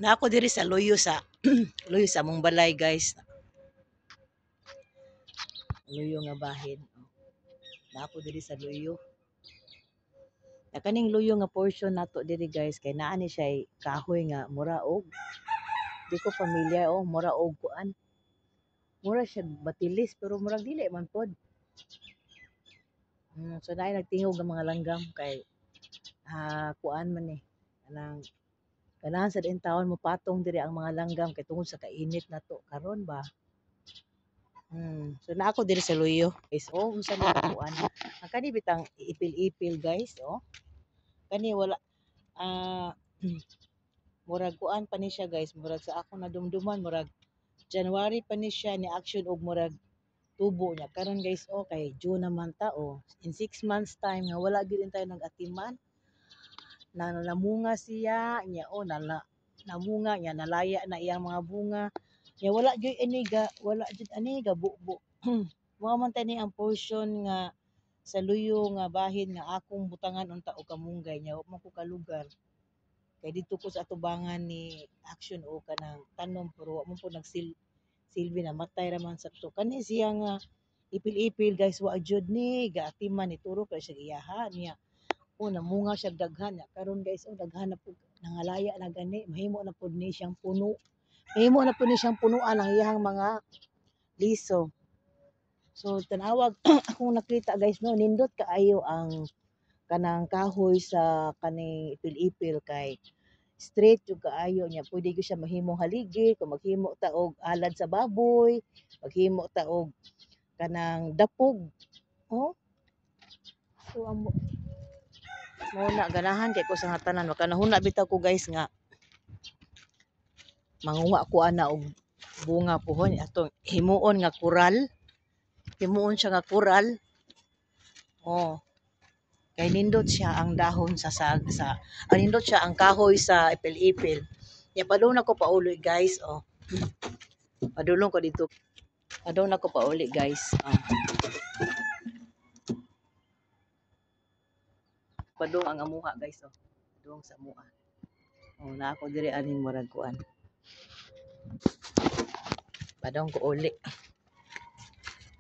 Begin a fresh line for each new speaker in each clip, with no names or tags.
Na ako diri sa Luyo sa Luyo sa mong balay guys. Luyo nga bahin. Na ako diri sa Luyo. Na kaning luyo nga portion nato diri guys kay naa ni siya kahoy nga mura og di ko familiar mura og kuan. Mura siya batilis pero murag dili man pod. So naay nagtingog ang mga langgam kay kuan man eh. Anang ganahan sa din taon mo patong diri ang mga langgam kay tungod sa kainit nato karon ba. So na ako diri sa Luyo. Guys, unsa man kuan. Ang kani bitang ipil-ipil guys, Kani wala murag kuan pa ni siya guys, murag sa ako nadumduman murag January pa ni siya ni action og murag tubo niya. Karon guys, kay June naman ta in 6 months time nga wala gyud tayo nag-atiman. Namunga siya niya namunga niya nalaya na iyang mga bunga. Ya wala gyud wala gyud aniga bubo. Wa man tani ang portion nga sa Luyo nga bahin nga akong butangan unta og kamunggay nya wa man ko ka lugar. Kay dito ko sa atubangan ni action o kanang tanom pero wa man po silbi na matay ra man sa to. Kani siya nga ipil-ipil guys wa jud ni gaatiman ni turo kay siya iyaha niya. Namunga siya daghan niya. Karon guys daghan na pud nangalaya na gani mahimo na pud ni siyang puno. Mahimo na pud ni siyang punuan ang iyang mga liso. So tanawag akong nakita guys nindot kaayo ang kanang kahoy sa kaning ipil-ipil kay straight yung kaayo niya. Pwede ko siya mahimong haligi kung maghimo ta og alad sa baboy, maghimo ta og kanang dapog. So amo mo na ganahan kay ko sa tanan makanahuna bitaw ko guys nga mangunga ko ana og bunga puhon atong himuon nga kural. Himuon siya nga kural. Kay nindot siya ang dahon sa nindot siya ang kahoy sa ipil-ipil. Ya padung na ko paulit guys, Padulong ko dito. Padung na ko paulit guys. Padung ang amuha guys, Padung sa amuha. Na ako diri aning murag kuan. Padung ko uli.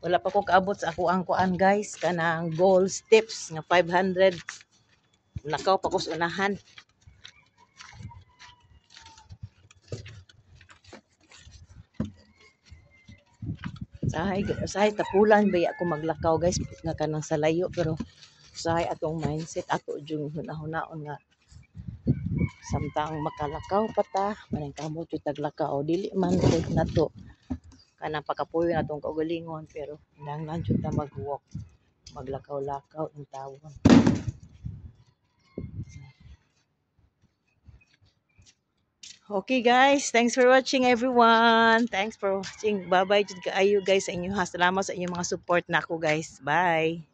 Wala pa ko kaabot sa ako ang kuan guys kanang gold steps nga 500. Nakaw pa ko sa unahan. Sahay tapulan ba ako maglakaw guys nga kanang sa layo pero sahay atong mindset ato jung hunahunaon nga samtang makalakaw pa ta manang kamot yung taglakaw dili man pud nato kanang pakapuyo natong kaugalingon pero nanglan jud ta mag-walk maglakaw-lakaw ng tawon. Okay guys, thanks for watching everyone. Thanks for watching. Bye-bye jud kaayo guys sa inyo ha. Salamat sa inyong mga support nako guys. Bye.